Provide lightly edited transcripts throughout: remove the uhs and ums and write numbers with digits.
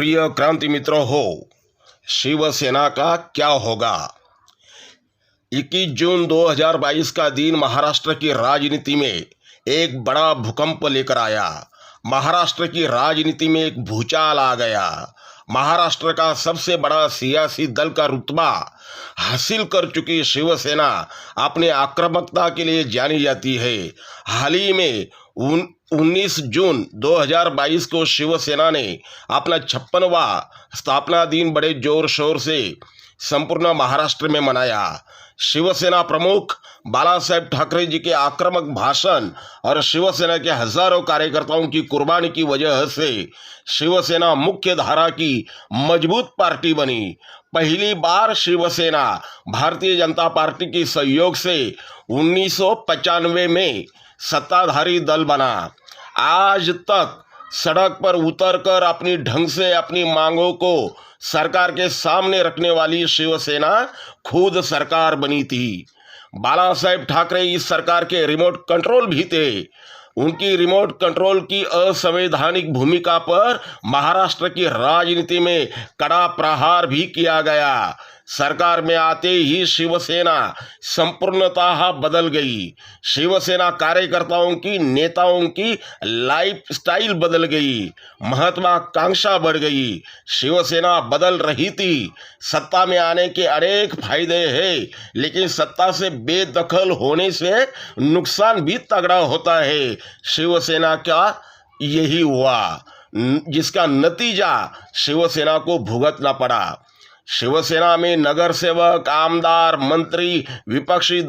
प्रिय क्रांति मित्रों हो, शिवसेना का क्या होगा। 21 जून 2022 का दिन महाराष्ट्र की राजनीति में एक बड़ा भूकंप लेकर आया। महाराष्ट्र की राजनीति में एक भूचाल आ गया। महाराष्ट्र का सबसे बड़ा सियासी दल का रुतबा हासिल कर चुकी शिवसेना अपने आक्रामकता के लिए जानी जाती है। हाल ही में 19 जून 2022 को शिवसेना ने अपना 56वां स्थापना दिन बड़े जोर शोर से संपूर्ण महाराष्ट्र में मनाया। शिवसेना प्रमुख बालासाहेब ठाकरे जी के आक्रामक भाषण और शिवसेना के हजारों कार्यकर्ताओं की कुर्बानी की वजह से शिवसेना मुख्य धारा की मजबूत पार्टी बनी। पहली बार शिवसेना भारतीय जनता पार्टी के सहयोग से 1995 में सत्ताधारी दल बना। आज तक सड़क पर उतरकर अपनी ढंग से अपनी मांगों को सरकार के सामने रखने वाली शिवसेना खुद सरकार बनी थी। बालासाहेब ठाकरे इस सरकार के रिमोट कंट्रोल भी थे। उनकी रिमोट कंट्रोल की असंवैधानिक भूमिका पर महाराष्ट्र की राजनीति में कड़ा प्रहार भी किया गया। सरकार में आते ही शिवसेना संपूर्णतः बदल गई। शिवसेना कार्यकर्ताओं की, नेताओं की लाइफ स्टाइल बदल गई, महत्वाकांक्षा बढ़ गई। शिवसेना बदल रही थी। सत्ता में आने के अनेक फायदे हैं, लेकिन सत्ता से बेदखल होने से नुकसान भी तगड़ा होता है। शिवसेना का यही हुआ, जिसका नतीजा शिवसेना को भुगतना पड़ा। शिवसेना में नगर सेवक, आमदार, मंत्री, विपक्षी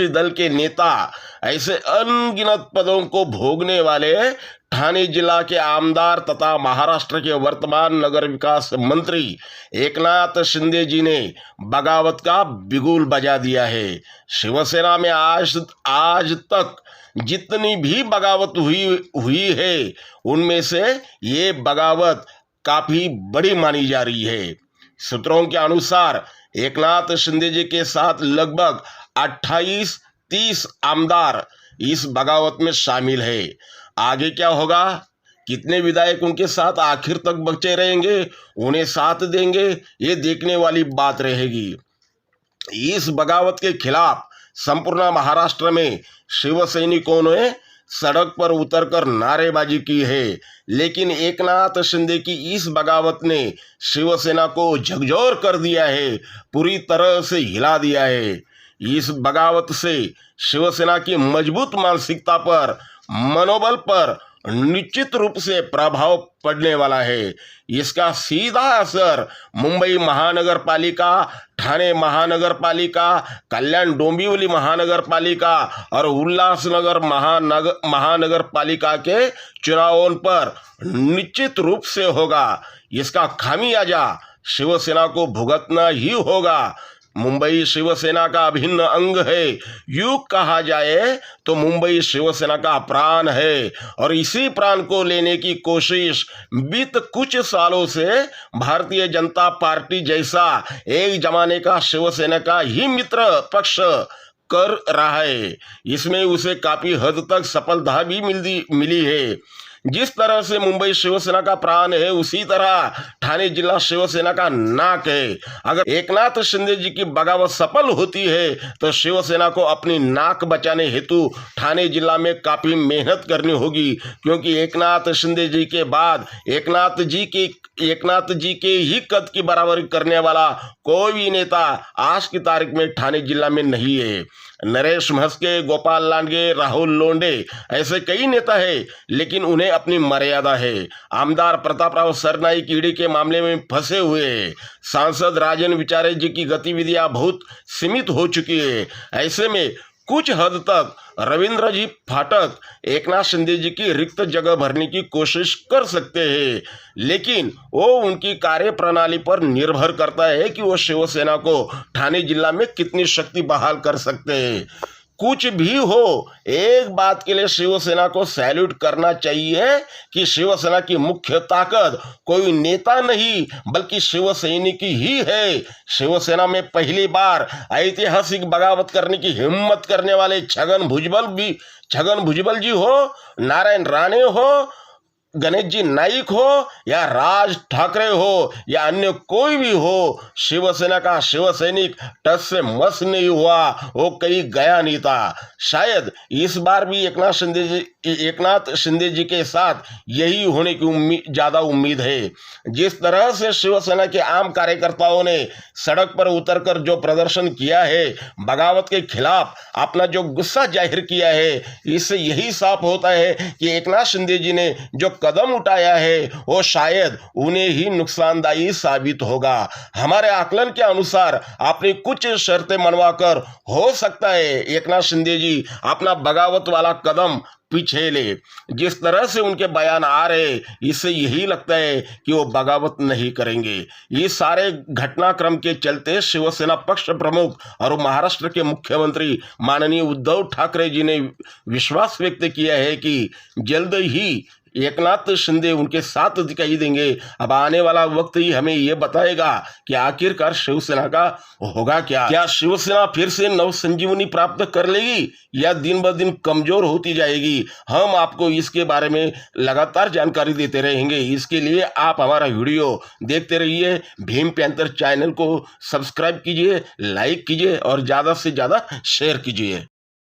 दल के नेता, ऐसे अनगिनत पदों को भोगने वाले ठाणे जिला के आमदार तथा महाराष्ट्र के वर्तमान नगर विकास मंत्री एकनाथ शिंदे जी ने बगावत का बिगुल बजा दिया है। शिवसेना में आज तक जितनी भी बगावत हुई है, उनमें से ये बगावत काफी बड़ी मानी जा रही है। सूत्रों के अनुसार एकनाथ शिंदे जी के साथ लगभग 28-30 आमदार इस बगावत में शामिल है। आगे क्या होगा, कितने विधायक उनके साथ आखिर तक बचे रहेंगे, उन्हें साथ देंगे, ये देखने वाली बात रहेगी। इस बगावत के खिलाफ संपूर्ण महाराष्ट्र में शिव सैनिकों ने सड़क पर उतरकर नारेबाजी की है, लेकिन एकनाथ शिंदे की इस बगावत ने शिवसेना को झकझोर कर दिया है, पूरी तरह से हिला दिया है। इस बगावत से शिवसेना की मजबूत मानसिकता पर, मनोबल पर निश्चित रूप से प्रभाव पड़ने वाला है। इसका सीधा असर मुंबई महानगर पालिका, ठाणे महानगर पालिका, कल्याण डोंबिवली महानगर पालिका और उल्लासनगर महानगर पालिका के चुनावों पर निश्चित रूप से होगा। इसका खामियाजा शिवसेना को भुगतना ही होगा। मुंबई शिवसेना का अभिन्न अंग है। यूं कहा जाए तो मुंबई शिवसेना का प्राण है, और इसी प्राण को लेने की कोशिश बीत कुछ सालों से भारतीय जनता पार्टी जैसा एक जमाने का शिवसेना का ही मित्र पक्ष कर रहा है। इसमें उसे काफी हद तक सफलता भी मिली है। जिस तरह से मुंबई शिवसेना का प्राण है, उसी तरह ठाणे जिला शिवसेना का नाक है। अगर एकनाथ शिंदे जी की बगावत सफल होती है तो शिवसेना को अपनी नाक बचाने हेतु ठाणे जिला में काफी मेहनत करनी होगी, क्योंकि एकनाथ शिंदे जी के बाद एकनाथ जी के ही कद की बराबरी करने वाला कोई भी नेता आज की तारीख में ठाणे जिला में नहीं है। नरेश म्हस्के, गोपाल लांडगे, राहुल लोंढे ऐसे कई नेता हैं, लेकिन उन्हें अपनी मर्यादा है। आमदार प्रतापराव सरनाईक ईडी के मामले में फंसे हुए हैं। सांसद राजन विचारे जी की गतिविधियां बहुत सीमित हो चुकी है। ऐसे में कुछ हद तक रविंद्र जी फाटक एकनाथ शिंदे जी की रिक्त जगह भरने की कोशिश कर सकते हैं, लेकिन वो उनकी कार्य प्रणाली पर निर्भर करता है कि वो शिवसेना को ठाणे जिला में कितनी शक्ति बहाल कर सकते हैं। कुछ भी हो, एक बात के लिए शिवसेना को सैल्यूट करना चाहिए कि शिवसेना की मुख्य ताकत कोई नेता नहीं बल्कि शिवसैनिक ही है। शिवसेना में पहली बार ऐतिहासिक बगावत करने की हिम्मत करने वाले छगन भुजबल जी हो, नारायण राणे हो, गणेश जी नाईक हो या राज ठाकरे हो या अन्य कोई भी हो, शिवसेना का शिवसैनिक टस से मस नहीं हुआ, वो कहीं गया नहीं था। शायद इस बार भी एकनाथ शिंदे जी के साथ यही होने की ज्यादा उम्मीद है। जिस तरह से शिवसेना के आम कार्यकर्ताओं ने सड़क पर उतरकर जो प्रदर्शन किया है, बगावत के खिलाफ अपना जो गुस्सा जाहिर किया है, इससे यही साफ होता है कि एकनाथ शिंदे जी ने जो कदम उठाया है वो शायद उन्हें ही नुकसानदायी साबित होगा। हमारे आकलन के अनुसार अपनी कुछ शर्तें मनवाकर हो सकता है एकनाथ शिंदे जी अपना बगावत वाला कदम पीछे ले। जिस तरह से उनके बयान आ रहे, इससे यही लगता है कि वो बगावत नहीं करेंगे। इस सारे घटनाक्रम के चलते शिवसेना पक्ष प्रमुख और महाराष्ट्र के मुख्यमंत्री माननीय उद्धव ठाकरे जी ने विश्वास व्यक्त किया है कि जल्द ही एकनाथ शिंदे उनके साथ दिखाई देंगे। अब आने वाला वक्त ही हमें ये बताएगा कि आखिरकार शिवसेना का होगा क्या शिवसेना फिर से नव संजीवनी प्राप्त कर लेगी या दिन ब दिन कमजोर होती जाएगी। हम आपको इसके बारे में लगातार जानकारी देते रहेंगे। इसके लिए आप हमारा वीडियो देखते रहिए। भीम पैंथर चैनल को सब्सक्राइब कीजिए, लाइक कीजिए और ज़्यादा से ज़्यादा शेयर कीजिए।